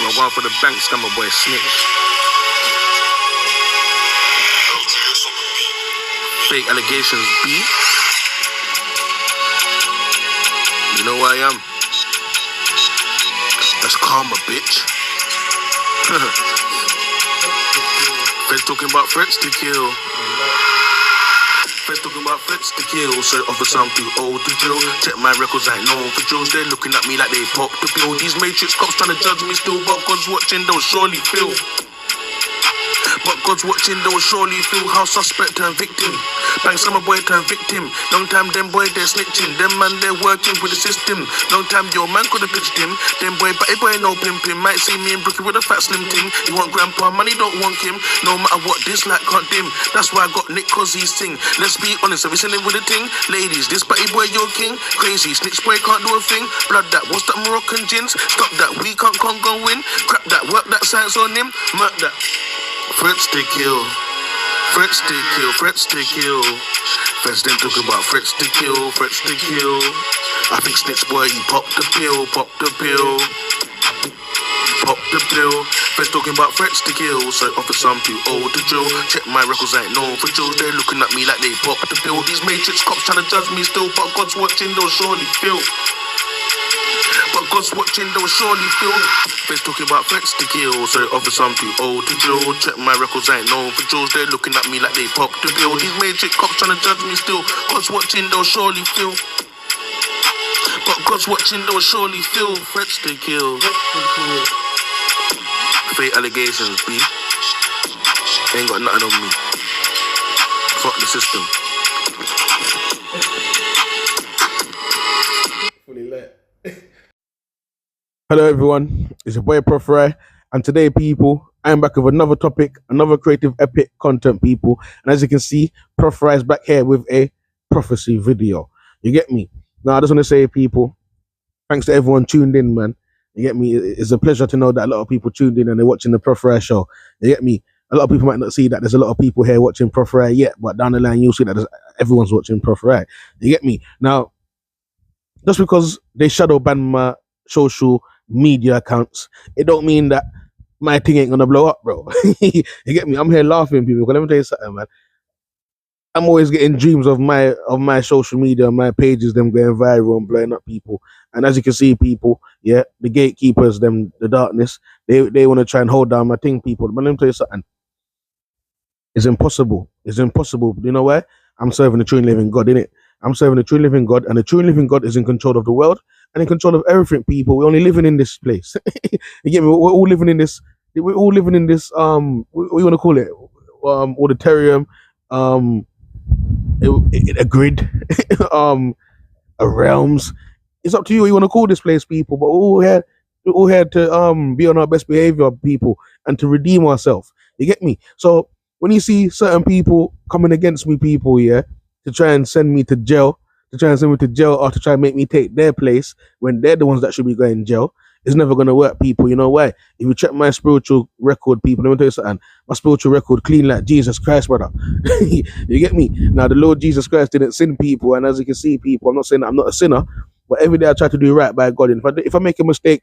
I'm going for the bank scammer boy, Snitch. Fake allegations, B. You know who I am? That's karma, bitch. Friends talking about threats to kill. Friends talking about threats to kill. So offer something old to drill. Check my records, I ain't known for drills. They're looking at me like they popped the pill. These matrix cops trying to judge me still, but God's watching, they'll surely feel. But God's watching, they'll surely feel how suspect turned victim. Bang summer boy turned victim. Long time them boy they're snitching. Them man they're working with the system. Long time your man could have pitched him. Them boy but boy no pimping. Might see me in Brooklyn with a fat slim ting. You want grandpa money, don't want him. No matter what this like can't dim. That's why I got Nick cause he's sing. Let's be honest, have you seen him with a ting? Ladies, this batty boy your king. Crazy, snitch boy can't do a thing. Blood that, what's that Moroccan gins? Stop that, we can't go win. Crap that, work that science on him. Murk that. Threats to kill, threats to kill, threats to kill. Friends them talking about threats to kill, threats to kill. I think Snitch boy he popped the pill, popped the pill, popped the pill. Friends talking about threats to kill, so offer something old to drill. Check my records, I ain't known for drills. They're looking at me like they popped the pill. These matrix cops trying to judge me still, but God's watching, they'll surely feel. But God's watching, they'll surely feel. Friends talking about threats to kill, so offer something old to drill. Check my records, I ain't known for drills. They're looking at me like they popped the pill. These matrix cops trying to judge me still. God's watching, they'll surely feel. But God's watching, they'll surely feel. Threats to kill. Fake allegations, B. Ain't got nothing on me. Fuck the system. Fully lit. Hello everyone, it's your boy Proph Rye, and today people, I'm back with another topic, another creative epic content people, and as you can see, Proph Rye is back here with a prophecy video. You get me? Now I just want to say people, thanks to everyone tuned in, man. You get me? It's a pleasure to know that a lot of people tuned in and they're watching the Proph Rye show. You get me? A lot of people might not see that there's a lot of people here watching Proph Rye yet, but down the line you'll see that everyone's watching Proph Rye. You get me? Now, just because they shadow ban my social media accounts, it don't mean that my thing ain't gonna blow up, bro. You get me? I'm here laughing, people. Because let me tell you something, man. I'm always getting dreams of my social media, my pages, them going viral and blowing up people. And as you can see, people, yeah, the gatekeepers, them, the darkness, they want to try and hold down my thing, people. But let me tell you something. It's impossible. It's impossible. You know why? I'm serving the true and living God, innit? I'm serving the true and living God, and the true and living God is in control of the world and in control of everything, people. We're only living in this place. You get me? We're all living in this. We're all living in this. What you want to call it? Auditorium. A grid. A realms. It's up to you what you want to call this place, people. But we're all here to be on our best behavior, people, and to redeem ourselves. You get me? So when you see certain people coming against me, people, yeah, to try and send me to jail, or to try and make me take their place when they're the ones that should be going to jail, it's never going to work, people. You know why? If you check my spiritual record, people, let me tell you something. My spiritual record clean like Jesus Christ, brother. You get me? Now, the Lord Jesus Christ didn't sin, people, and as you can see, people, I'm not saying that I'm not a sinner, but every day I try to do right by God. And if I make a mistake,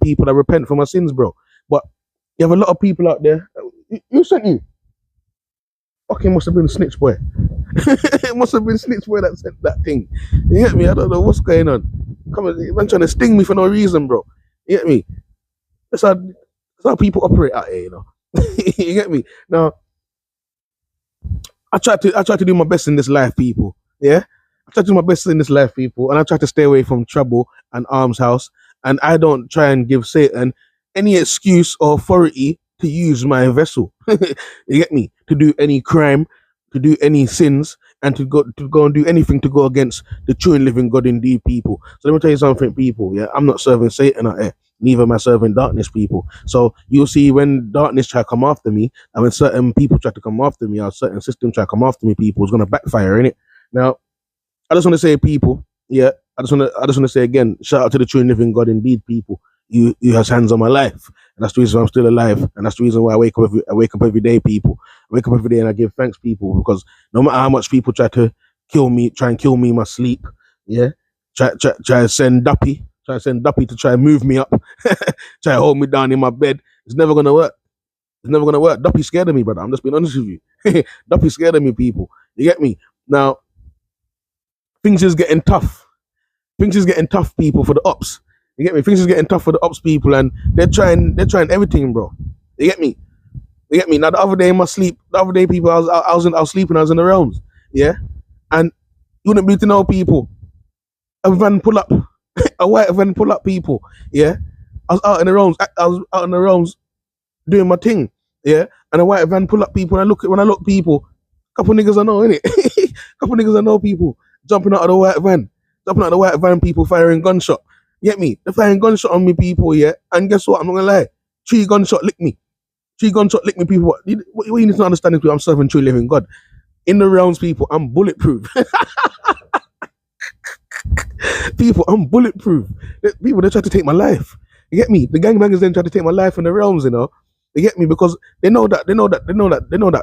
people, I repent for my sins, bro. But you have a lot of people out there. Who sent you? Okay, must have been Snitch boy. It must have been Snitch boy that sent that thing. You get me? I don't know what's going on. Come on, man, trying to sting me for no reason, bro. You get me? That's how people operate out here, you know. You get me? Now, I try to do my best in this life, people. Yeah, I try to do my best in this life, people, and I try to stay away from trouble and arms house. And I don't try and give Satan any excuse or authority to use my vessel. You get me? To do any crime, to do any sins, and to go and do anything to go against the true and living God indeed, people. So let me tell you something, people. Yeah, I'm not serving Satan out here. Neither am I serving darkness, people. So you'll see when darkness try to come after me, and when certain people try to come after me, or certain systems try to come after me, people, it's gonna backfire, innit? Now, I just want to say, people, yeah, I just want to say again, shout out to the true and living God indeed, people. You has hands on my life, and that's the reason I'm still alive, and that's the reason why I wake up every day, people. I wake up every day and I give thanks, people, because no matter how much people try and kill me in my sleep, yeah, try to send Duppy, Try to send Duppy to try and move me up, try to hold me down in my bed. It's never gonna work. It's never gonna work. Duppy's scared of me, brother. I'm just being honest with you. Duppy's scared of me, people. You get me? Now, things is getting tough. Things is getting tough, people, for the ops. You get me? Things is getting tough for the ops people, and they're trying everything, bro. You get me? You get me? Now the other day in my sleep, people, I was sleeping, I was in the realms. Yeah? And you wouldn't be to know, people. A van pull up, a white van pull up, people. Yeah? I was out in the realms doing my thing. Yeah? And a white van pull up, people, and when I look, people, couple niggas I know, innit? Couple niggas I know, people, jumping out of the white van. Jumping out of the white van, people, firing gunshot. You get me? They're firing gunshot on me, people, yeah? And guess what? I'm not gonna lie. 3 gunshot lick me. 3 gunshot lick me, people. What you need to understand is, I'm serving true living God. In the realms, people, I'm bulletproof. People, I'm bulletproof. People, they try to take my life. You get me? The gangbangers then try to take my life in the realms, you know? You get me? Because they know that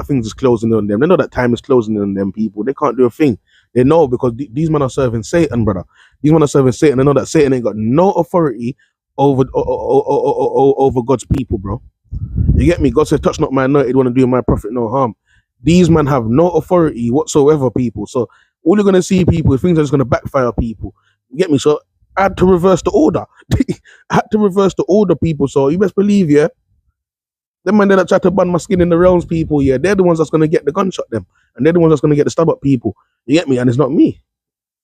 things is closing on them. They know that time is closing on them, people. They can't do a thing. They know, because these men are serving Satan, brother. These men are serving Satan. They know that Satan ain't got no authority over God's people, bro. You get me? God said, touch not my anointed, want to do my prophet no harm. These men have no authority whatsoever, people. So all you're going to see, people, is things are just going to backfire, people. You get me? So I had to reverse the order. I had to reverse the order, people. So you best believe, yeah, them men that try to burn my skin in the realms, people, yeah, they're the ones that's going to get the gunshot, them. And they're the ones that's going to get the stab up, people. You get me? And it's not me.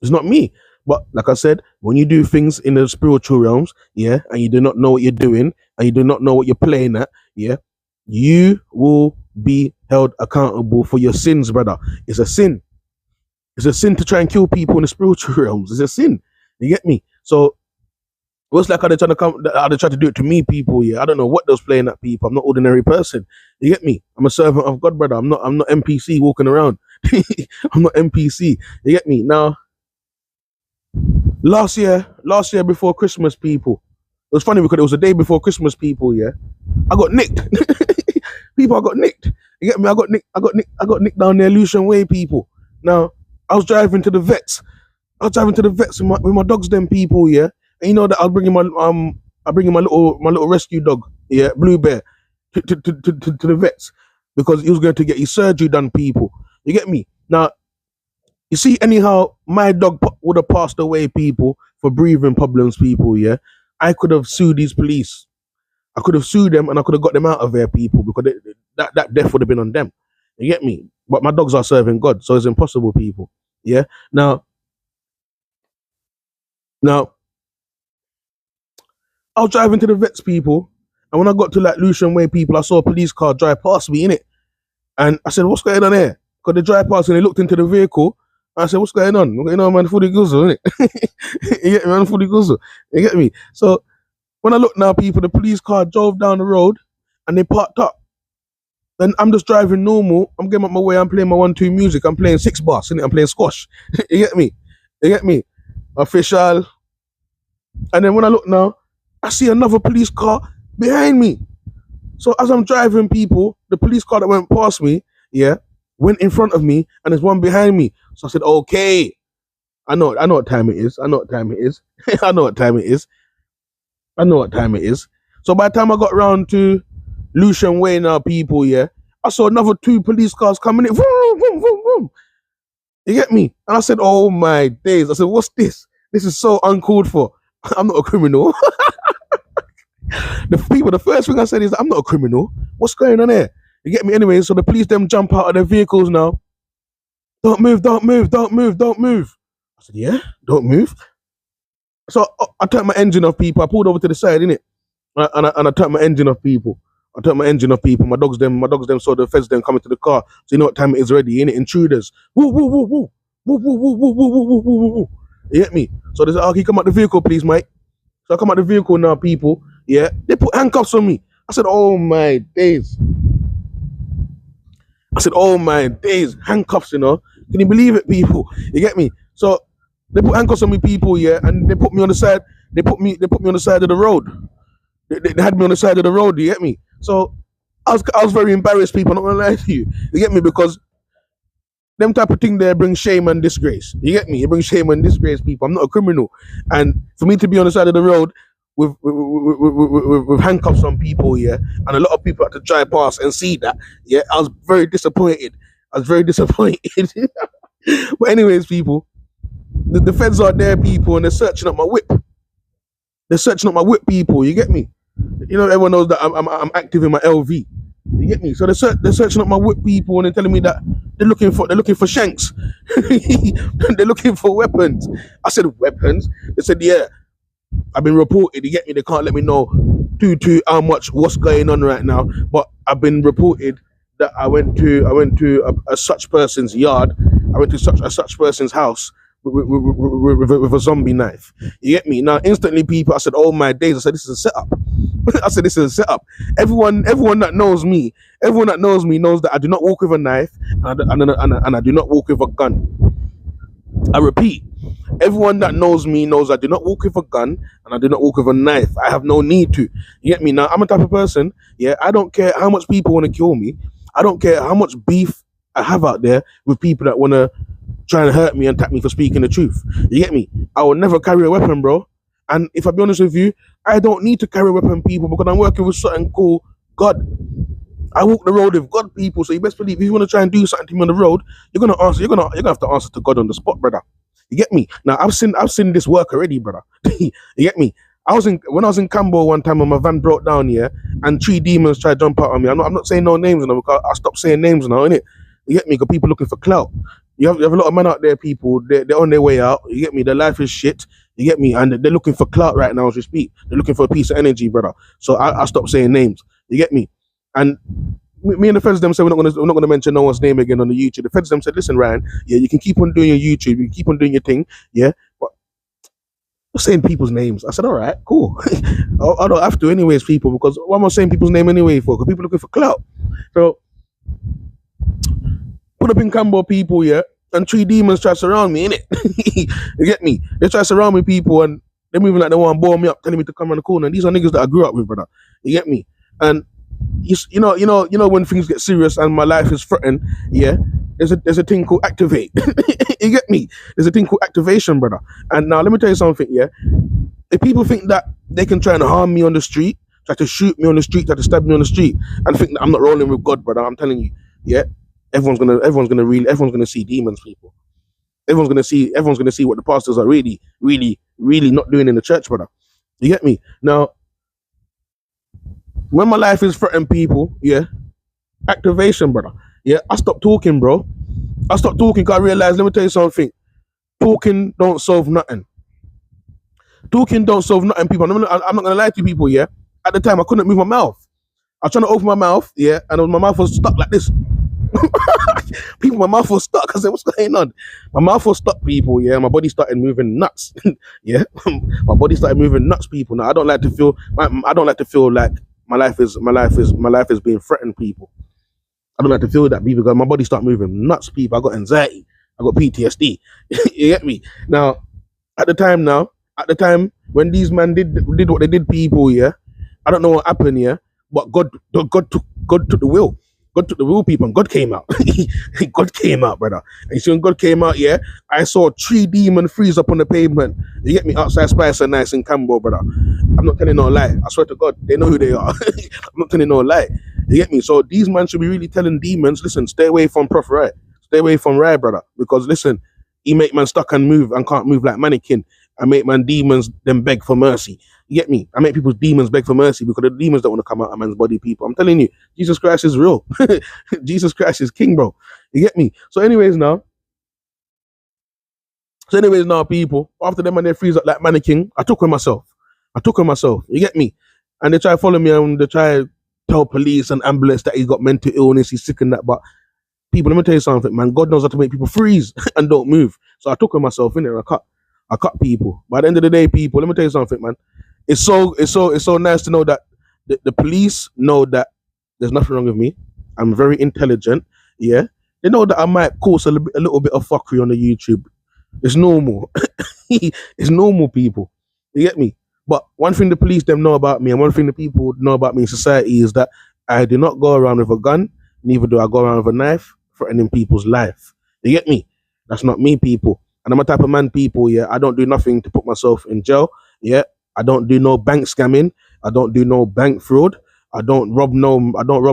It's not me. But like I said, when you do things in the spiritual realms, yeah, and you do not know what you're doing, and you do not know what you're playing at, yeah, you will be held accountable for your sins, brother. It's a sin. It's a sin to try and kill people in the spiritual realms. It's a sin. You get me? So it's like how they try to do it to me, people. Yeah, I don't know what they're playing at, people. I'm not ordinary person. You get me? I'm a servant of God, brother. I'm not NPC walking around. I'm not NPC. You get me? Now, last year before Christmas, people. It was funny because it was the day before Christmas, people. Yeah, I got nicked. People, I got nicked. You get me? I got nicked down there, Lucian Way, people. Now, I was driving to the vets. With my dogs, them, people. Yeah. And you know that I'll bring in my little rescue dog, yeah, Blue Bear, to the vets, because he was going to get his surgery done, people. You get me? Now, you see, anyhow, my dog would have passed away, people, for breathing problems, people, yeah. I could have sued these police. I could have sued them and I could have got them out of there, people, because that death would have been on them. You get me? But my dogs are serving God, so it's impossible, people. Yeah. Now, I was driving to the vets, people, and when I got to like Lucian Way, people, I saw a police car drive past me, innit? And I said, what's going on here? Because they drive past and they looked into the vehicle. And I said, what's going on? You know, man, fully guzzle, innit? You get me, man, fully guzzle. You get me? So when I look now, people, the police car drove down the road and they parked up. Then I'm just driving normal. I'm getting up my way. I'm playing my 1-2 music. I'm playing 6 bars, innit? I'm playing squash. You get me? You get me? Official. And then when I look now, I see another police car behind me. So as I'm driving, people, the police car that went past me, yeah, went in front of me, and there's one behind me. So I said, okay, I know what time it is. I know what time it is. I know what time it is. I know what time it is. So by the time I got around to Lucian Way now, people, yeah, I saw another 2 police cars coming in. Vroom, vroom, vroom, vroom. You get me? And I said, oh my days. I said, what's this? This is so uncalled for. I'm not a criminal. The first thing I said is, I'm not a criminal. What's going on here? You get me? Anyway, so the police them jump out of their vehicles now. Don't move, don't move, don't move, don't move. I said, yeah, don't move. So I turned my engine off, people. I pulled over to the side, innit? And I turned my engine off, people. My dogs them saw the feds them coming to the car. So you know what time it is already, innit? Intruders. Woo, woo, woo, woo. Woo, woo, woo, woo, woo, woo, woo, woo, woo. You get me? So they said, oh, can you come out the vehicle, please, Mike? So I come out the vehicle now, people. Yeah, they put handcuffs on me. I said, oh my days. Handcuffs, you know. Can you believe it, people? You get me? So they put handcuffs on me, people, yeah, and they put me on the side. They put me on the side of the road. They had me on the side of the road. You get me? So I was very embarrassed, people. I'm not gonna lie to you. You get me? Because them type of thing there bring shame and disgrace. You get me? It brings shame and disgrace, people. I'm not a criminal, and for me to be on the side of the road with handcuffs on people, yeah, and a lot of people had to drive past and see that, yeah, I was very disappointed. But anyways, people, the feds are there, people, and they're searching up my whip. They're searching up my whip, people. You get me? You know, everyone knows that I'm active in my LV. You get me? So they're searching up my whip, people, and they're telling me that they're looking for shanks. They're looking for weapons. I said, weapons? They said, yeah, I've been reported. You get me? They can't let me know to how much, what's going on right now, but I've been reported that I went to a such person's yard. I went to such person's house with a zombie knife. You get me? Now, instantly, people, I said, oh my days. I said, this is a setup. I said, this is a setup. Everyone that knows me knows that I do not walk with a knife, and I do not walk with a gun. I repeat, everyone that knows me knows I do not walk with a gun and I do not walk with a knife. I have no need to. You get me? Now, I'm a type of person, yeah, I don't care how much people want to kill me. I don't care how much beef I have out there with people that want to try and hurt me and attack me for speaking the truth. You get me? I will never carry a weapon, bro. And if I be honest with you, I don't need to carry a weapon, people, because I'm working with something called God. I walk the road with God, people. So you best believe if you want to try and do something to me on the road, you're gonna have to answer to God on the spot, brother. You get me? Now I've seen this work already, brother. You get me? When I was in Cambo one time and my van broke down, yeah, and 3 demons tried to jump out on me. I'm not saying no names now, because I stopped saying names now, innit? You get me? Because people looking for clout. You have a lot of men out there, people. They're on their way out. You get me? Their life is shit. You get me? And they're looking for clout right now as we speak. They're looking for a piece of energy, brother. So I stopped saying names. You get me? And me and the feds them said we're not gonna mention no one's name again on the YouTube. The feds them said, listen, Ryan, yeah, you can keep on doing your YouTube, you can keep on doing your thing, yeah, but I'm saying people's names. I said, all right, cool. I don't have to anyways, people, because what am I saying people's name anyway for? Because people looking for clout. So put up in Cambo, people, yeah, and 3 demons try to surround me, innit? You get me? They try to surround me, people, and they're moving like they want to bore me up, telling me to come around the corner. And these are niggas that I grew up with, brother. You get me? And you know when things get serious and my life is threatened, yeah, there's a thing called activate. You get me? There's a thing called activation, brother. And now let me tell you something, yeah. If people think that they can try and harm me on the street, try to shoot me on the street, try to stab me on the street, and think that I'm not rolling with God, brother, I'm telling you, yeah, everyone's gonna see demons, people. Everyone's gonna see what the pastors are really not doing in the church, brother. You get me? Now, when my life is threatened, people, yeah, activation, brother. Yeah, I stopped talking, bro. I stopped talking because I realized, let me tell you something. Talking don't solve nothing. Talking don't solve nothing, people. I'm not going to lie to you, people, yeah. At the time, I couldn't move my mouth. I was trying to open my mouth, yeah, and my mouth was stuck like this. People, my mouth was stuck. I said, what's going on? My mouth was stuck, people, yeah. My body started moving nuts. Yeah, my body started moving nuts, people. Now, I don't like to feel like my life is being threatened, people. I don't like to feel that, people, because my body start moving nuts, people. I got anxiety. I got PTSD. You get me? Now, at the time when these men did what they did, people, yeah, I don't know what happened, yeah, but God took the will. God took the will, people, and God came out. God came out, brother. And so when God came out, yeah, I saw 3 demon freeze up on the pavement. You get me? Outside Spice and Nice in Cambo, brother. I'm not telling no lie. I swear to God, they know who they are. I'm not telling no lie. You get me? So these men should be really telling demons, listen, stay away from Proph Rye. Stay away from Rye, brother. Because listen, he make man stuck and move and can't move like mannequin. I make man demons them beg for mercy. You get me? I make people's demons beg for mercy because the demons don't want to come out of man's body, people. I'm telling you, Jesus Christ is real. Jesus Christ is king, bro. You get me? So anyways now, people, after them and they freeze up like mannequin, I took with myself. You get me? And they try to follow me and they try to tell police and ambulance that he's got mental illness, he's sick and that. But people, let me tell you something, man. God knows how to make people freeze and don't move. So I took with myself in there. I cut people. By the end of the day, people, let me tell you something, man. It's so nice to know that the police know that there's nothing wrong with me. I'm very intelligent. Yeah, they know that I might cause a little bit of fuckery on the YouTube. It's normal. It's normal, people. You get me? But one thing the police them know about me, and one thing the people know about me in society, is that I do not go around with a gun. Neither do I go around with a knife threatening people's life. You get me? That's not me, people. And I'm a type of man, people, yeah. I don't do nothing to put myself in jail. Yeah. I don't do no bank scamming. I don't do no bank fraud. I don't rob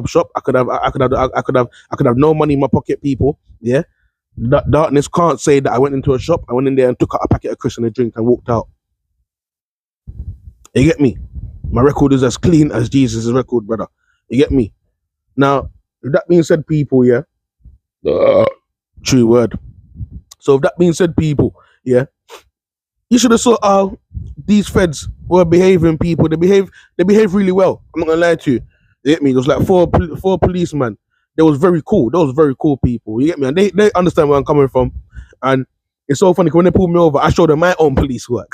shop. I could have no money in my pocket, people. Yeah. Darkness can't say that I went into a shop, I went in there and took out a packet of crisps and a drink and walked out. You get me? My record is as clean as Jesus' record, brother. You get me? Now, with that being said, people, yeah. True word. So with that being said, people, yeah, you should have saw how these feds were behaving, people. They behave really well. I'm not gonna lie to you. You get me? There was like four policemen. They was very cool. Those very cool people. You get me? And they understand where I'm coming from. And it's so funny, 'cause when they pulled me over, I showed them my own police work.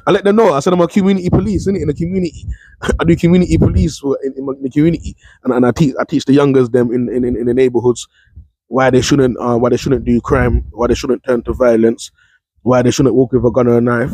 I let them know. I said I'm a community police, innit? In the community. I do community police work in the community. And I teach the youngers them in the neighborhoods why they shouldn't do crime, why they shouldn't turn to violence, why they shouldn't walk with a gun or a knife,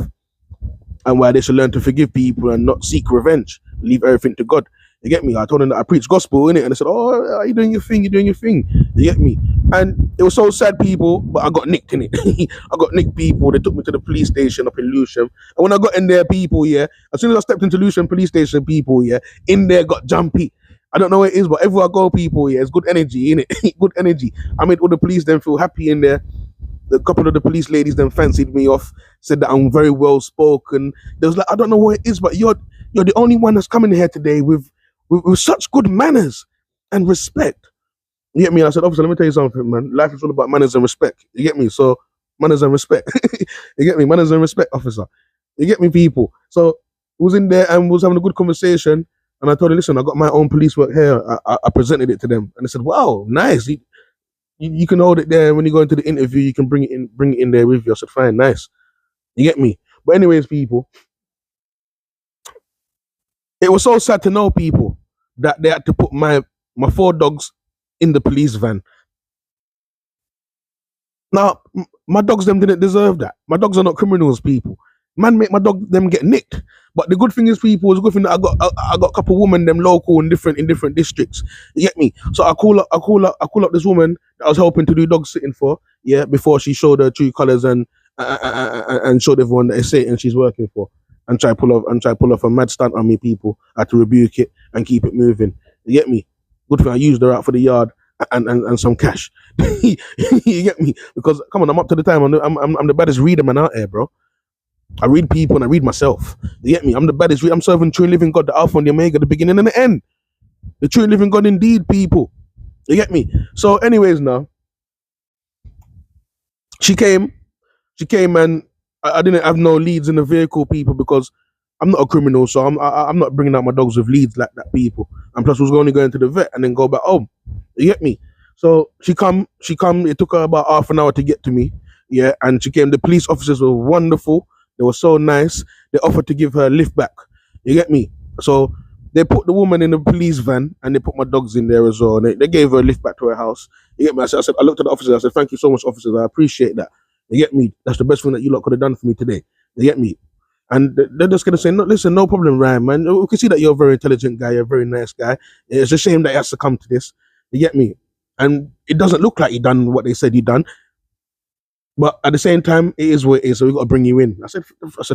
and why they should learn to forgive people and not seek revenge. Leave everything to God. You get me? I told them that I preach gospel in it, and they said, "Oh, are you doing your thing? You're doing your thing." You get me? And it was so sad, people. But I got nicked in it. I got nicked, people. They took me to the police station up in Lewisham, and when I got in there, people, yeah, as soon as I stepped into Lewisham police station, people, yeah, in there got jumpy. I don't know what it is, but everywhere I go, people, yeah, it's good energy in it. Good energy. I made all the police then feel happy in there. A couple of the police ladies then fancied me off, said that I'm very well spoken. They was like, I don't know what it is, but you're the only one that's coming here today with such good manners and respect. You get me? And I said, officer, let me tell you something, man. Life is all about manners and respect. You get me? So manners and respect. You get me? Manners and respect, officer. You get me, people? So was in there and was having a good conversation. And I told her, listen, I got my own police work here. I presented it to them, and they said, wow, nice. You can hold it there. When you go into the interview, you can bring it in there with you. I said, fine, nice. You get me? But anyways, people, it was so sad to know, people, that they had to put my 4 dogs in the police van. Now, my dogs them didn't deserve that. My dogs are not criminals, people. Man, make my dog them get nicked. But the good thing is, people, it's a good thing that I got a couple women them local in different districts. You get me? So I call up this woman that I was helping to do dog sitting for, yeah, before she showed her true colours and showed everyone that it's Satan she's working for, and try pull off a mad stunt on me, people. I had to rebuke it and keep it moving. You get me? Good thing I used her out for the yard and some cash. You get me? Because come on, I'm up to the time. I'm the baddest reader man out here, bro. I read people and I read myself. You get me? I'm the baddest. I'm serving true living God, the Alpha and the Omega, the beginning and the end. The true living God indeed, people. You get me? So, anyways, now she came and I didn't have no leads in the vehicle, people, because I'm not a criminal, so I'm not bringing out my dogs with leads like that, people. And plus, was only going to the vet and then go back home. You get me? So she come. It took her about half an hour to get to me. Yeah, and she came. The police officers were wonderful. They were so nice. They offered to give her a lift back. You get me? So they put the woman in the police van and they put my dogs in there as well. And they gave her a lift back to her house. You get me? I looked at the officers. I said, thank you so much, officers. I appreciate that. You get me? That's the best thing that you lot could have done for me today. You get me? And they're just going to say, no, listen, no problem, Ryan, man. We can see that you're a very intelligent guy. You're a very nice guy. It's a shame that he has to come to this. You get me? And it doesn't look like he done what they said he done. But at the same time, it is what it is. So we got to bring you in. I said,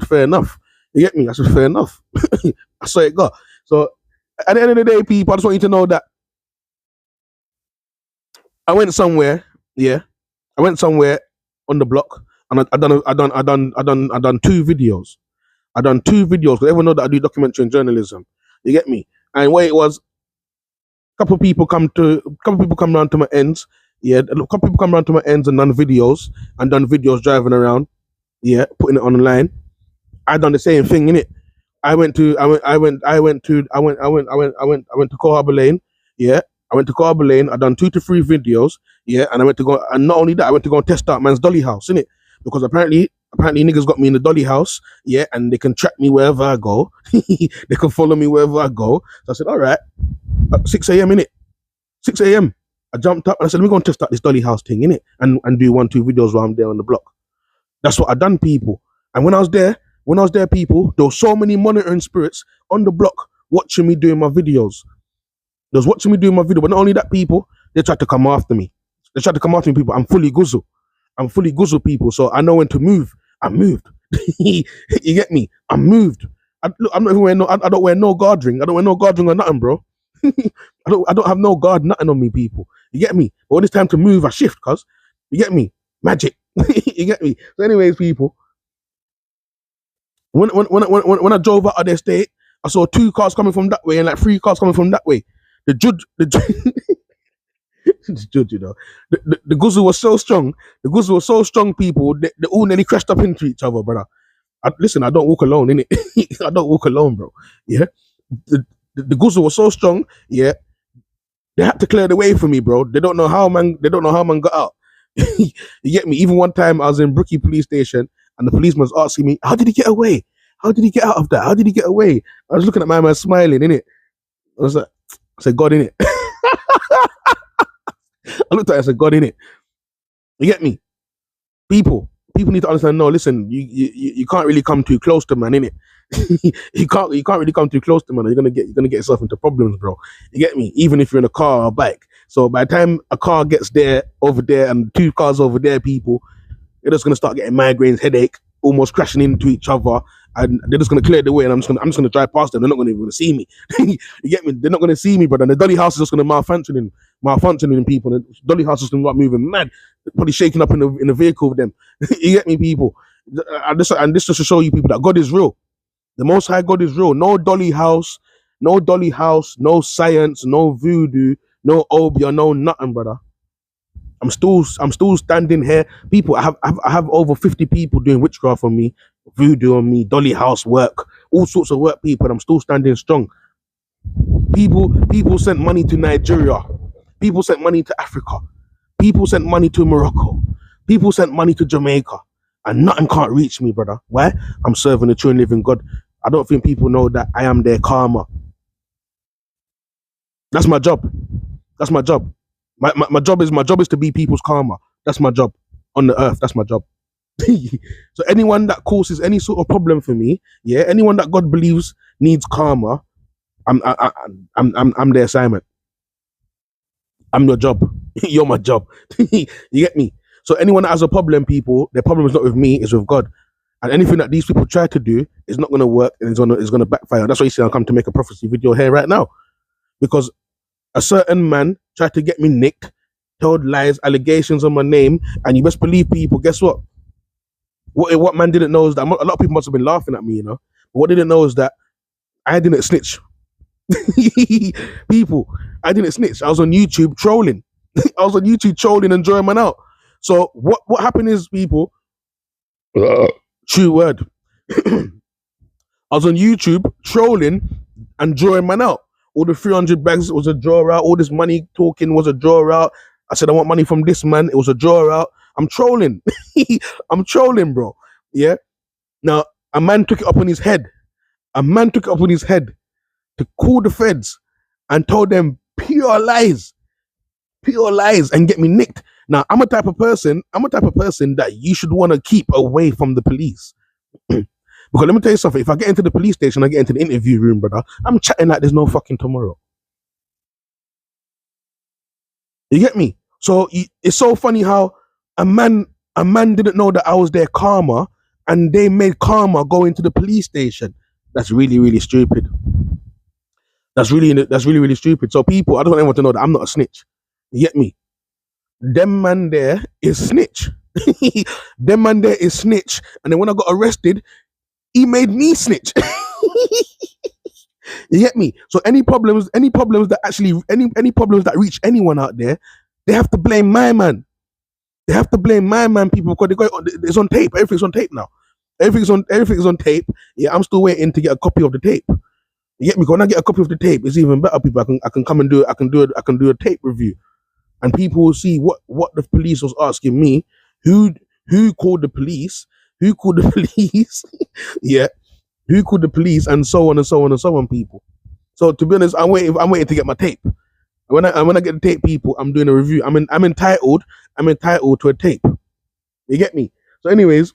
fair enough. You get me? I said, fair enough. I saw it go. So at the end of the day, people, I just want you to know that I went somewhere. Yeah, I went somewhere on the block, and I done 2 videos. I done 2 videos because everyone know that I do documentary and journalism. You get me? And what it was, a couple people come round to my ends. Yeah, a couple people come around to my ends and done videos driving around. Yeah, putting it online. I done the same thing in it. I went to Core Harbour Lane. Yeah, I went to Core Harbour Lane. I done 2 to 3 videos. Yeah, and I went to go, and not only that, I went to go and test out man's dolly house, innit? Because apparently niggas got me in the dolly house. Yeah, and they can track me wherever I go. They can follow me wherever I go. So I said, all right, 6 a.m. innit? 6 a.m. I jumped up and I said, let me go and test out this dolly house thing, innit? And do 1, 2 videos while I'm there on the block. That's what I done, people. And when I was there, people, there were so many monitoring spirits on the block watching me doing my videos. They was watching me doing my video, but not only that, people, they tried to come after me. They tried to come after me, people. I'm fully guzzle. I'm fully guzzle, people. So I know when to move. I'm moved. You get me? I'm moved. Look, I'm not even wearing no. I don't wear no guard ring. I don't wear no guard ring or nothing, bro. I don't have no guard, nothing on me, people. You get me? But when it's time to move, I shift, cuz. You get me? Magic. You get me? So, anyways, people, when I drove out of the estate, I saw 2 cars coming from that way and like 3 cars coming from that way. The judge, the judge, you know, the guzzle was so strong. The guzzle was so strong, people. They all nearly crashed up into each other, brother. Listen, I don't walk alone, innit? I don't walk alone, bro. Yeah, the guzzle was so strong. Yeah, they had to clear the way for me, bro. They don't know how man. They don't know how man got out. You get me? Even one time, I was in Brookie police station, and the policeman was asking me, "How did he get away? How did he get out of that? How did he get away?" I was looking at my man smiling, innit? I was like, I said, "God, innit?" I looked at it, I said, "God, innit?" You get me? People need to understand. No, listen, you can't really come too close to man, innit? you can't really come too close to man. You're gonna get yourself into problems, bro. You get me? Even if you're in a car or a bike. So by the time a car gets there, over there, and 2 cars over there, people, they're just gonna start getting migraines, headache, almost crashing into each other, and they're just gonna clear the way. And I'm just gonna drive past them. They're not gonna even see me. You get me? They're not gonna see me, brother. And the dolly house is just gonna malfunctioning people. And the dolly house is gonna start moving mad, probably shaking up in the vehicle with them. You get me, people? And this just to show you, people, that God is real. The Most High God is real. No dolly house, no science, no voodoo, no obia, no nothing, brother. I'm still standing here. People, I have over 50 people doing witchcraft on me, voodoo on me, dolly house work, all sorts of work, people, and I'm still standing strong. People sent money to Nigeria. People sent money to Africa. People sent money to Morocco. People sent money to Jamaica. And nothing can't reach me, brother. Why? I'm serving the true and living God. I don't think people know that I am their karma. That's my job. That's my job. My job is to be people's karma. That's my job on the earth. That's my job. So anyone that causes any sort of problem for me, yeah, anyone that God believes needs karma, I'm their assignment. I'm your job. You're my job. You get me? So anyone that has a problem, people, their problem is not with me, it's with God. And anything that these people try to do is not going to work, and it's gonna backfire. That's why you see I come to make a prophecy video here right now, because a certain man tried to get me nicked, told lies, allegations on my name, and you best believe, people, guess what? What man didn't know is that a lot of people must have been laughing at me, you know. But what they didn't know is that I didn't snitch. People, I didn't snitch. I was on YouTube trolling. I was on YouTube trolling and drawing man out. So what happened is, people, true word. I was on YouTube trolling and drawing man out. All the 300 bags was a draw out. All this money talking was a draw out. I said I want money from this man. It was a draw out. I'm trolling. I'm trolling, bro. Yeah. Now a man took it up on his head. A man took it up on his head to call the feds and told them pure lies, and get me nicked. Now I'm a type of person that you should want to keep away from the police. Because let me tell you something, if I get into the police station, I get into the interview room, brother, I'm chatting like there's no fucking tomorrow. You get me? So it's so funny how a man didn't know that I was their karma, and they made karma go into the police station. That's really, really stupid. That's really stupid. So people, I don't want anyone to know that I'm not a snitch. You get me? Them man there is snitch. Them man there is snitch. And then when I got arrested, he made me snitch. You get me? So any problems that actually any problems that reach anyone out there, they have to blame my man. They have to blame my man, people, because it's on tape. Everything's on tape now. Everything's on tape. Yeah, I'm still waiting to get a copy of the tape. You get me? When I get a copy of the tape, it's even better, people. I can come and do it. I can do a tape review, and people will see what the police was asking me. Who called the police? Who called the police? Yeah, who called the police, and so on and so on and so on, people. So to be honest, I'm waiting to get my tape. When I get the tape, people, I'm doing a review. I'm entitled to a tape. You get me? So anyways,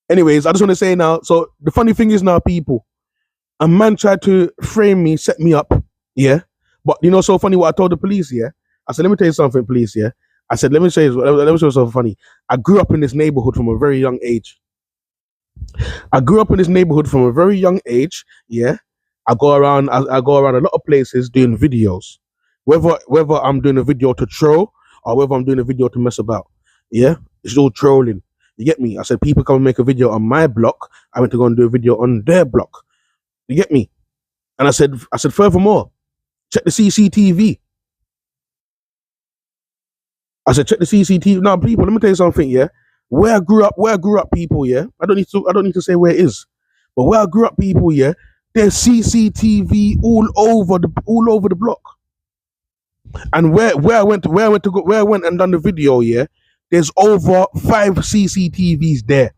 I just want to say now, so the funny thing is now, people, a man tried to frame me, set me up, yeah. But you know, so funny what I told the police, yeah. I said, let me tell you something, please. Yeah. I said, let me show you something funny. I grew up in this neighborhood from a very young age. I grew up in this neighborhood from a very young age. Yeah. I go around a lot of places doing videos. Whether I'm doing a video to troll or whether I'm doing a video to mess about. Yeah. It's all trolling. You get me? I said, people come and make a video on my block. I went to go and do a video on their block. You get me? And I said, furthermore, check the CCTV. I said, check the CCTV. Now, people, let me tell you something, yeah. Where I grew up, people, yeah. I don't need to say where it is, but where I grew up, people, yeah. There's CCTV all over the block. And where I went and done the video, yeah. There's over 5 CCTVs there.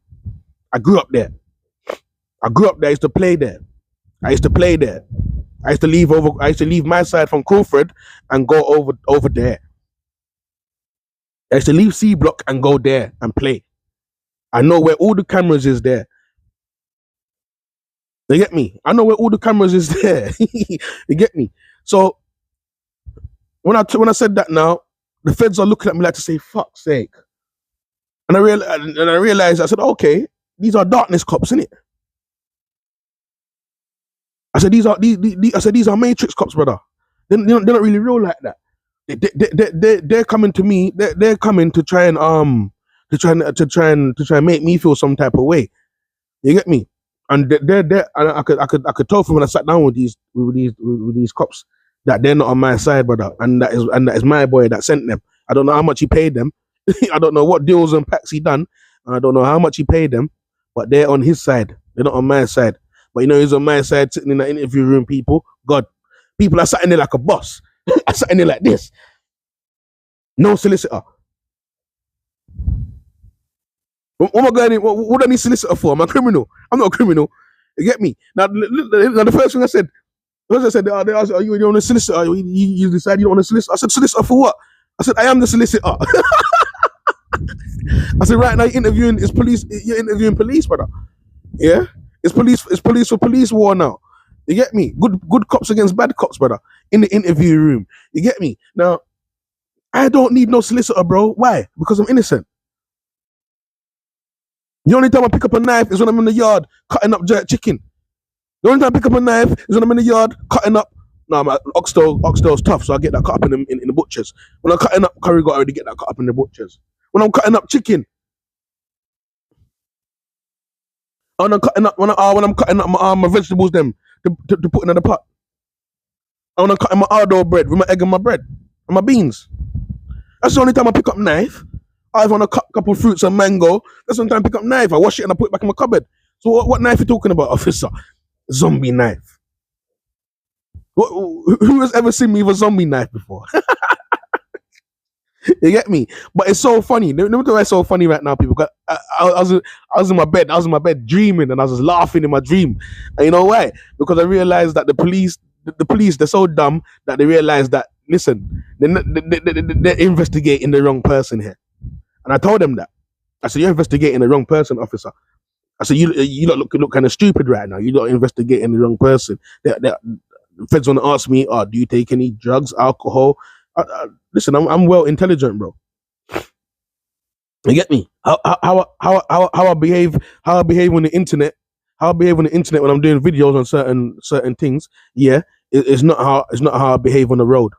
I grew up there. I used to play there. I used to leave my side from Crawford and go over there. I used to leave C Block and go there and play. I know where all the cameras is there. You get me? I know where all the cameras is there. You get me? So when I said that now, the feds are looking at me like to say, fuck's sake. And I realized, I said, okay, these are darkness cops, innit? I said, these are Matrix cops, brother. They're not really real like that. They're coming to me. They're coming to try and make me feel some type of way. You get me? And I could tell from when I sat down with these cops that they're not on my side, brother. And that is my boy that sent them. I don't know how much he paid them. I don't know what deals and packs he done. And I don't know how much he paid them. But they're on his side. They're not on my side. But you know, he's on my side, sitting in that interview room. People are sat in there like a boss. I sat in there like this. No solicitor. What am I going in? What do I need solicitor for? I'm a criminal. I'm not a criminal. You get me? Now the first thing I said, they asked, are you on a solicitor? You decide you don't want a solicitor? I said, solicitor for what? I said, I am the solicitor. I said, right now you're interviewing police, brother. Yeah? It's police for police war now. You get me? Good cops against bad cops, brother. In the interview room. You get me? Now, I don't need no solicitor, bro. Why? Because I'm innocent. The only time I pick up a knife is when I'm in the yard cutting up jerk chicken. The only time I pick up a knife is when I'm in the yard cutting up. No, my oxtail's tough, so I get that cut up in the butchers. When I'm cutting up curry, I already get that cut up in the butchers. When I'm cutting up chicken, when I'm cutting up my vegetables, them to put in the pot. And when I'm cutting my hard bread with my egg and my bread and my beans. That's the only time I pick up knife. I want to cut a couple of fruits and mango. That's the only time I pick up knife. I wash it and I put it back in my cupboard. So what knife are you talking about, officer? Zombie knife. Who has ever seen me with a zombie knife before? You get me? But it's so funny. Let me tell you why it's so funny right now, people. I was in my bed. I was in my bed dreaming, and I was just laughing in my dream. And you know why? Because I realized that the police, they're so dumb that they realize that, listen, they're investigating the wrong person here. And I told them that. I said, you're investigating the wrong person, officer. I said, you look kind of stupid right now. You're not investigating the wrong person. The feds want to ask me, do you take any drugs, alcohol? Listen, I'm well intelligent, bro. You get me? How I behave on the internet? How I behave on the internet when I'm doing videos on certain things? Yeah, it's not how I behave on the road.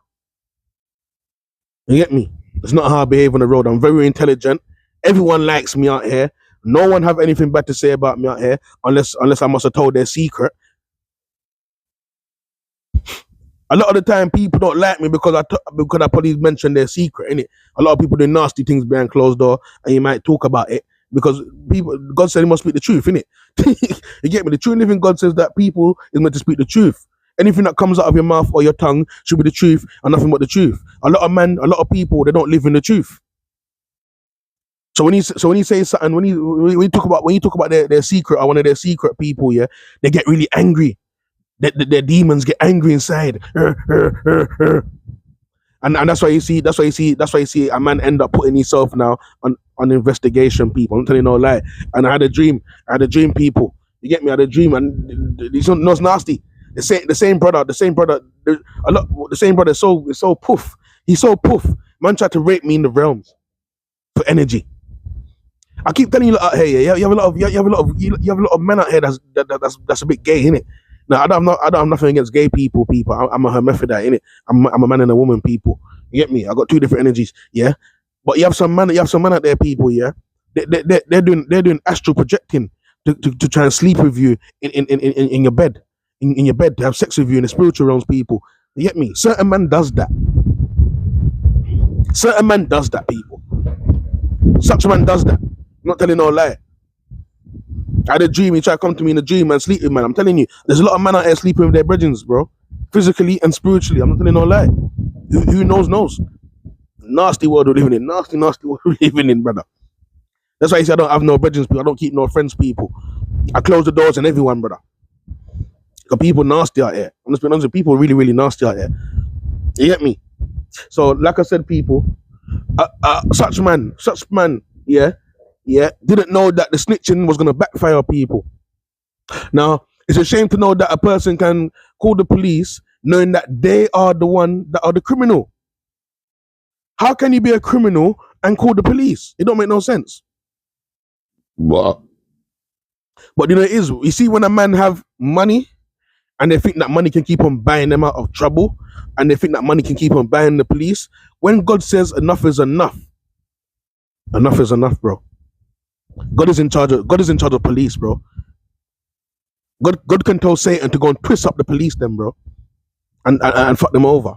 You get me? It's not how I behave on the road. I'm very intelligent. Everyone likes me out here. No one have anything bad to say about me out here, unless I must have told their secret. A lot of the time, people don't like me because I probably mentioned their secret, innit? A lot of people do nasty things behind closed door, and you might talk about it because God said He must speak the truth, innit? You get me? The true living God says that people is meant to speak the truth. Anything that comes out of your mouth or your tongue should be the truth and nothing but the truth. A lot of people, they don't live in the truth. So when you say something, when you talk about their secret or one of their secret people, yeah, they get really angry. Their demons get angry inside. And that's why you see a man end up putting himself now on investigation, people. I'm telling you no lie. And I had a dream, people. You get me? I had a dream, and it's nasty. The same brother is so poof. He's so puff. Man tried to rape me in the realms for energy. I keep telling you out here, yeah, you have a lot of men out here that's a bit gay, innit? Now I don't have nothing against gay people. I'm a hermaphrodite, innit? I'm a man and a woman, people. You get me? I got two different energies, yeah. But you have some man out there, people, yeah. They're doing astral projecting to try and sleep with you in your bed, in your bed, to have sex with you in the spiritual realms, people. You get me? Certain man does that. Certain man does that, people. Such a man does that. I'm not telling no lie. I had a dream. He tried to come to me in a dream and sleep with, man. I'm telling you, there's a lot of men out here sleeping with their brethren, bro. Physically and spiritually. I'm not telling no lie. Who knows? Nasty world we're living in. Nasty world we're living in, brother. That's why I say I don't have no brethren, people. I don't keep no friends, people. I close the doors on everyone, brother. Because people nasty out here. I'm just being honest with you, people really, really nasty out here. You get me? So, like I said, people, such man, yeah, didn't know that the snitching was going to backfire people. Now, it's a shame to know that a person can call the police knowing that they are the one that are the criminal. How can you be a criminal and call the police? It don't make no sense. What? But you know, it is. You see, when a man have money and they think that money can keep on buying them out of trouble, and they think that money can keep on buying the police, when God says enough is enough, enough is enough, bro. God is in charge of police, bro. God can tell Satan to go and twist up the police, then, bro, and fuck them over.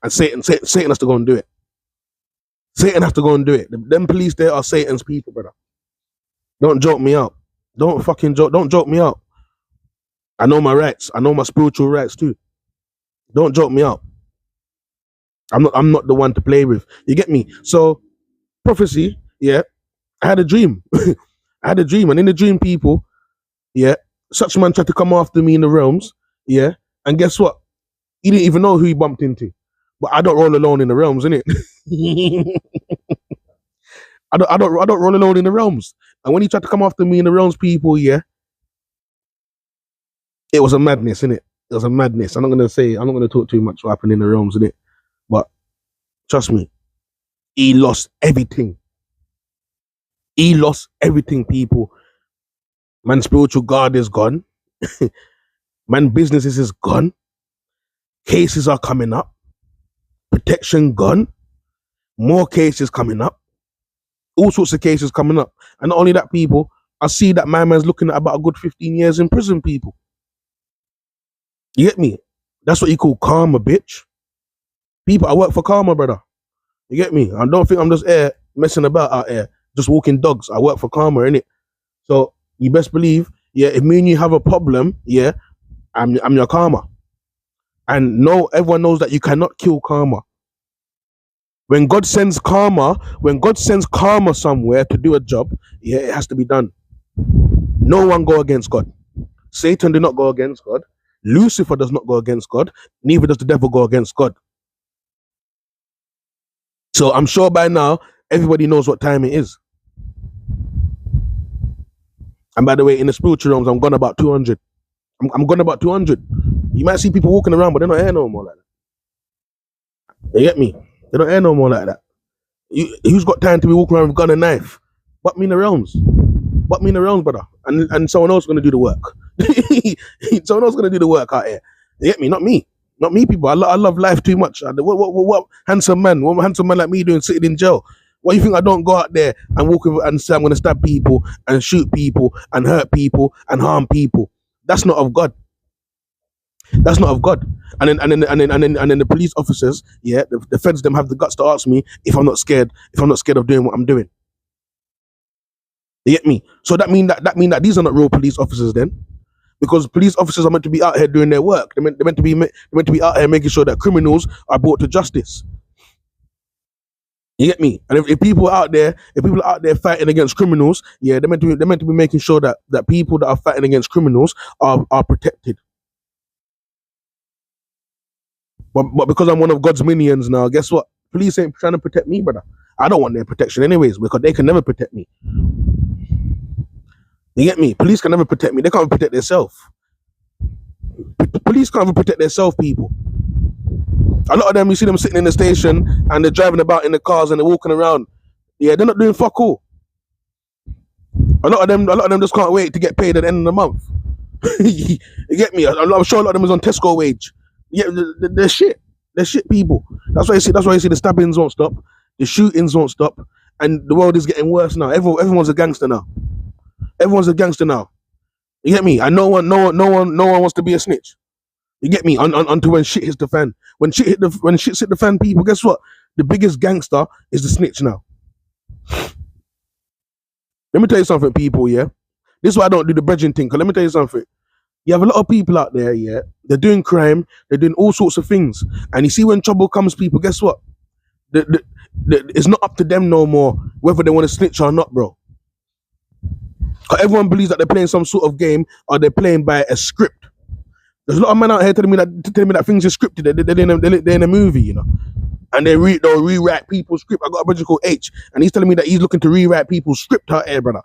And Satan has to go and do it. Satan has to go and do it. Them police there are Satan's people, brother. Don't joke me out. Don't joke me out. I know my rights. I know my spiritual rights too. Don't joke me out. I'm not the one to play with. You get me? So, prophecy, yeah. I had a dream. I had a dream, and in the dream, people, yeah, such a man tried to come after me in the realms, yeah. And guess what? He didn't even know who he bumped into. But I don't roll alone in the realms, innit? I don't roll alone in the realms. And when he tried to come after me in the realms, people, yeah, it was a madness, innit? It was a madness. I'm not gonna talk too much what happened in the realms, innit? But trust me, he lost everything. He lost everything, people. Man's spiritual guard is gone. Man, businesses is gone. Cases are coming up. Protection gone. More cases coming up. All sorts of cases coming up. And not only that, people, I see that my man's looking at about a good 15 years in prison, people. You get me? That's what you call karma, bitch. People, I work for karma, brother. You get me? I don't think I'm just here messing about out here, just walking dogs. I work for karma, innit? So you best believe, yeah, if me and you have a problem, yeah, I'm your karma. And no, everyone knows that you cannot kill karma. When God sends karma somewhere to do a job, yeah, it has to be done. No one go against God. Satan did not go against God. Lucifer does not go against God. Neither does the devil go against God. So I'm sure by now, everybody knows what time it is. And by the way, in the spiritual realms, I'm gone about 200. I'm gone about 200. You might see people walking around, but they're not here no more like that. You get me? They don't here no more like that. Who's got time to be walking around with a gun and knife? But me in the realms. But me in the realms, brother. And someone else is going to do the work. Someone else is going to do the work out here. You get me? Not me. Not me, people. I love life too much. What handsome man? What handsome man like me doing sitting in jail? What do you think I don't go out there and walk with and say I'm going to stab people and shoot people and hurt people and harm people? That's not of God. That's not of God. And then the police officers, yeah, the feds them have the guts to ask me if I'm not scared of doing what I'm doing. You get me? So that mean that these are not real police officers then, because police officers are meant to be out here doing their work. They're meant to be out here making sure that criminals are brought to justice. You get me? And if people are out there fighting against criminals, yeah, they're meant to be making sure that people that are fighting against criminals are protected. But because I'm one of God's minions now, guess what? Police ain't trying to protect me, brother. I don't want their protection anyways, because they can never protect me. You get me? Police can never protect me. They can't even protect themselves. Police can't even protect themselves, people. A lot of them, you see them sitting in the station and they're driving about in the cars and they're walking around. Yeah, they're not doing fuck all. A lot of them just can't wait to get paid at the end of the month. You get me? I'm sure a lot of them is on Tesco wage. Yeah, they're shit. They're shit people. That's why you see the stabbings won't stop, the shootings won't stop, and the world is getting worse now. Everyone's a gangster now. Everyone's a gangster now. You get me? And no one wants to be a snitch. You get me? Until when shit hits the fan. When shit hit the fan, people, guess what? The biggest gangster is the snitch now. Let me tell you something, people, yeah? This is why I don't do the bridging thing, because let me tell you something. You have a lot of people out there, yeah? They're doing crime, they're doing all sorts of things. And you see when trouble comes, people, guess what? It's not up to them no more whether they want to snitch or not, bro. Because everyone believes that they're playing some sort of game or they're playing by a script. There's a lot of men out here telling me that things are scripted. They're in a movie, you know. And they'll rewrite people's script. I got a brother called H, and he's telling me that he's looking to rewrite people's script out here, brother.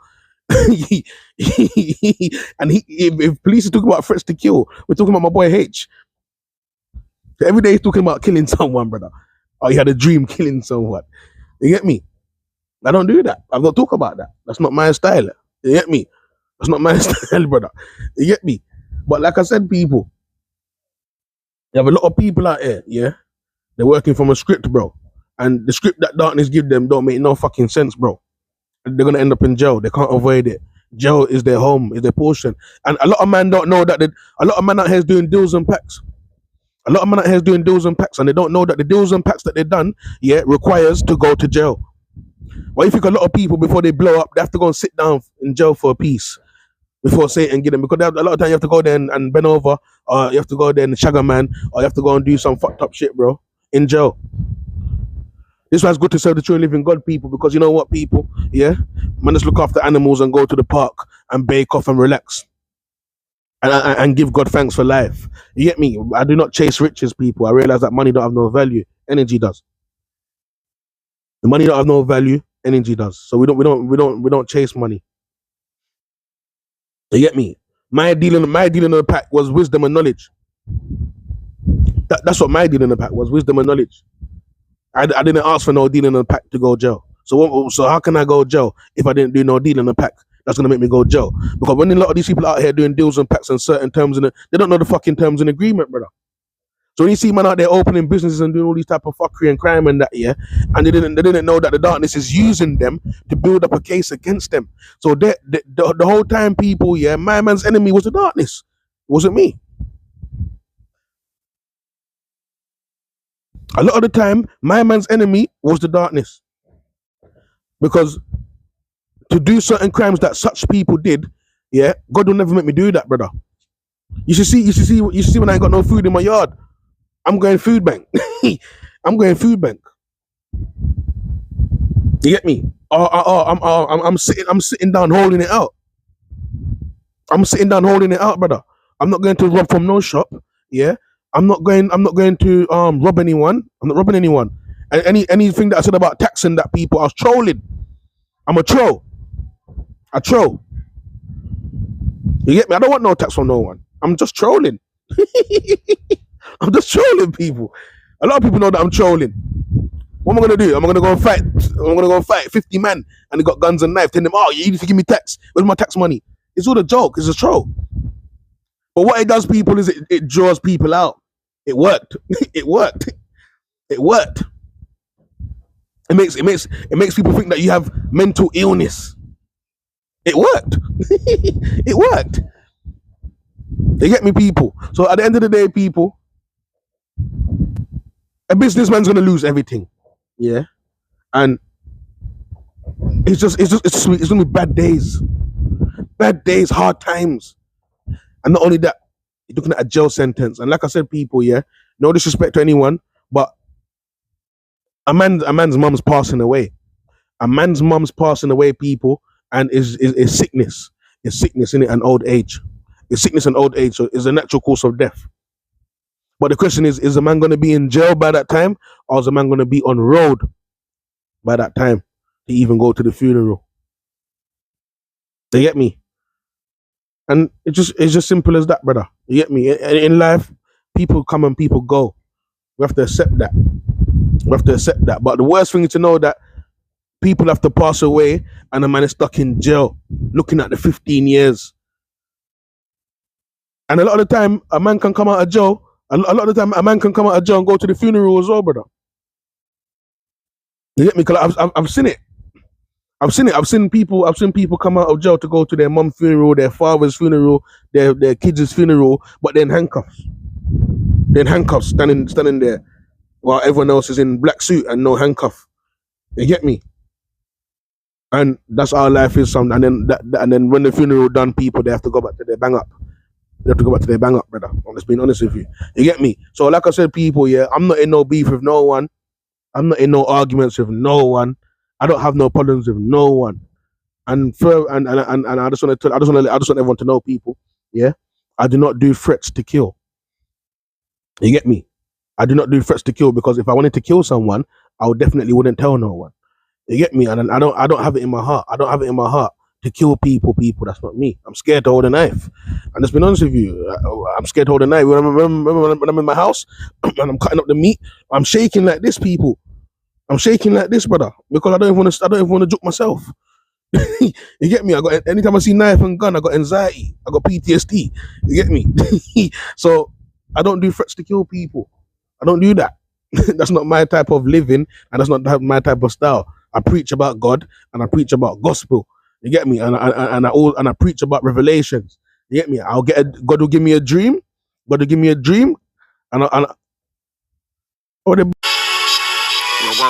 And if police are talking about threats to kill, we're talking about my boy H. So every day he's talking about killing someone, brother. Oh, he had a dream killing someone. You get me? I don't do that. I don't talk about that. That's not my style. You get me? That's not my style, brother. You get me? But like I said, people, you have a lot of people out here, yeah? They're working from a script, bro. And the script that darkness give them don't make no fucking sense, bro. They're going to end up in jail. They can't avoid it. Jail is their home, is their portion. And a lot of men don't know that a lot of men out here is doing deals and packs. A lot of men out here is doing deals and packs, and they don't know that the deals and packs that they've done, yeah, requires to go to jail. Why you think a lot of people, before they blow up, they have to go and sit down in jail for a piece before Satan get them? Because a lot of time you have to go there and bend over, or you have to go there and shag a man, or you have to go and do some fucked up shit, bro, in jail. This is why it's good to serve the true living God, people, because you know what, people, yeah? Man, just look after animals and go to the park and bake off and relax. And give God thanks for life. You get me? I do not chase riches, people. I realize that money don't have no value. Energy does. The money don't have no value. Energy does. So we don't chase money. You get me? My deal in the pack was wisdom and knowledge. That's what my deal in the pack was, wisdom and knowledge. I didn't ask for no deal in the pack to go jail. So how can I go jail if I didn't do no deal in the pack? That's gonna make me go jail. Because when a lot of these people out here doing deals and packs and certain terms they don't know the fucking terms and agreement, brother. So when you see man out there opening businesses and doing all these type of fuckery and crime and that, yeah, and they didn't know that the darkness is using them to build up a case against them. So the whole time, people, yeah, my man's enemy was the darkness. It wasn't me. A lot of the time, my man's enemy was the darkness. Because to do certain crimes that such people did, yeah, God will never make me do that, brother. You should see when I ain't got no food in my yard, I'm going food bank. I'm going food bank. You get me? I'm sitting down holding it out. I'm sitting down holding it out, brother. I'm not going to rob from no shop. Yeah. I'm not going to rob anyone. I'm not robbing anyone. And anything that I said about taxing that people, I was trolling. I'm a troll. I troll. You get me? I don't want no tax from no one. I'm just trolling. I'm just trolling people. A lot of people know that I'm trolling. What am I gonna do? I'm gonna go and fight 50 men and they got guns and knives, telling them, oh, you need to give me tax. Where's my tax money? It's all a joke, it's a troll. But what it does, people, is it draws people out. It worked. It worked. It worked. It makes people think that you have mental illness. It worked. It worked. They get me, people. So at the end of the day, people, a businessman's gonna lose everything. Yeah. And it's gonna be bad days. Bad days, hard times. And not only that, you're looking at a jail sentence. And like I said, people, yeah, no disrespect to anyone, but a man's mum's passing away. A man's mum's passing away, people, and is sickness. It's sickness in it and old age. It's sickness and old age, so it's a natural course of death. But the question is a man gonna be in jail by that time, or is a man gonna be on road by that time to even go to the funeral? They get me? And it's just simple as that, brother. You get me? In life, people come and people go. We have to accept that. We have to accept that. But the worst thing is to know that people have to pass away and a man is stuck in jail looking at the 15 years. And a lot of the time, a man can come out of jail. A lot of the time, a man can come out of jail and go to the funeral as well, brother. You get me? Cause I've seen it. I've seen it. I've seen people come out of jail to go to their mum's funeral, their father's funeral, their kids' funeral, but they're in handcuffs. They're in handcuffs, standing there, while everyone else is in black suit and no handcuff. You get me? And that's how life is. And then when the funeral done, people they have to go back to their bang up. They have to go back to their bang up, brother. I'm just being honest with you. You get me? So like I said, people, yeah, I'm not in no beef with no one. I'm not in no arguments with no one. I don't have no problems with no one. And I just want everyone to know, people, yeah, I do not do threats to kill. You get me? I do not do threats to kill, because if I wanted to kill someone, I definitely wouldn't tell no one. You get me? And I don't have it in my heart. I don't have it in my heart to kill people. That's not me. I'm scared to hold a knife. And just being honest with you, I'm scared to hold a knife. When I'm in my house and I'm cutting up the meat, I'm shaking like this, people. I'm shaking like this, brother, because I don't even want to juke myself. You get me? Anytime I see knife and gun, I got anxiety. I got PTSD. You get me? So I don't do threats to kill people. I don't do that. That's not my type of living, and that's not my type of style. I preach about God and I preach about gospel. You get me? And I preach about revelations. You get me? God will give me a dream. God will give me a dream, and we're going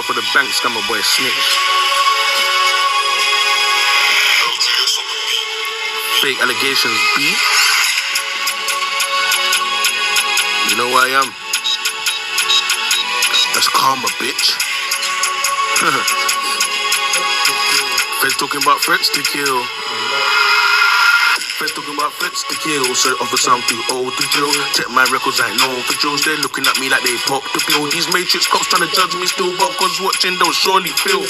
for the bank scammer boy Snitch. Fake allegations, B. You know who I am? That's karma, bitch. Friends talking about threats to kill. Friends talking about threats to kill. So officer, I'm too old to drill. Check my records, I ain't known for drills. They're looking at me like they popped the pill. These matrix cops trying to judge me still, but God's watching, they'll surely feel.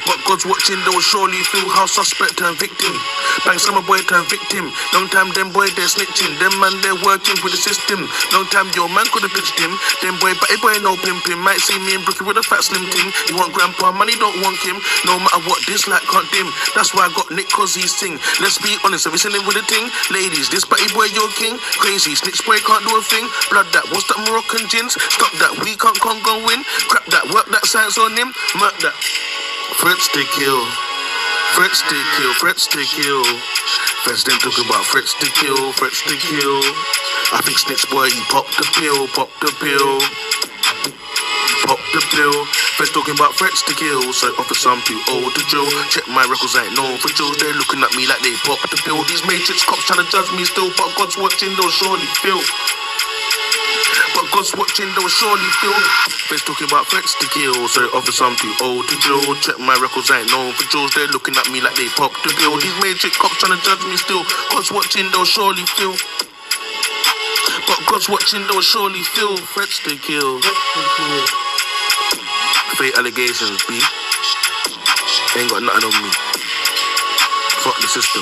But God's watching, they'll surely feel how suspect turned victim. Bang summer boy turned victim. Long time them boy they're snitching. Them man they're working with the system. Long time your man could have pitched him. Them boy but boy no pimping. Might see me in Brooklyn with a fat slim ting. You want grandpa money, don't want him. No matter what, this like can't dim. That's why I got Nick cause he sing. Let's be honest, have you seen him with a ting? Ladies, this batty boy your king. Crazy, snitch boy can't do a thing. Blood that, what's that Moroccan gins? Stop that, we can't go win. Crap that, work that science on him. Murk that. Threats to kill. Threats to kill, threats to kill. Friends them talking about threats to kill, threats to kill. I think Snitch boy he popped the pill, popped the pill. Pop the pill. Friends talking about threats to kill. So officer, I'm too old to drill. Check my records, I ain't known for drills. They're looking at me like they popped the pill. These matrix cops trying to judge me still, but God's watching, they'll surely feel. But God's watching, they'll surely feel. Friends talking about threats to kill. So officer, I'm too old to drill. Check my records, I ain't known for drills. They're looking at me like they popped the pill. These matrix cops trying to judge me still. God's watching, they'll surely feel. But God's watching, they'll surely feel. Threats to kill. Fake allegations, B. Ain't got nothing on me. Fuck the system.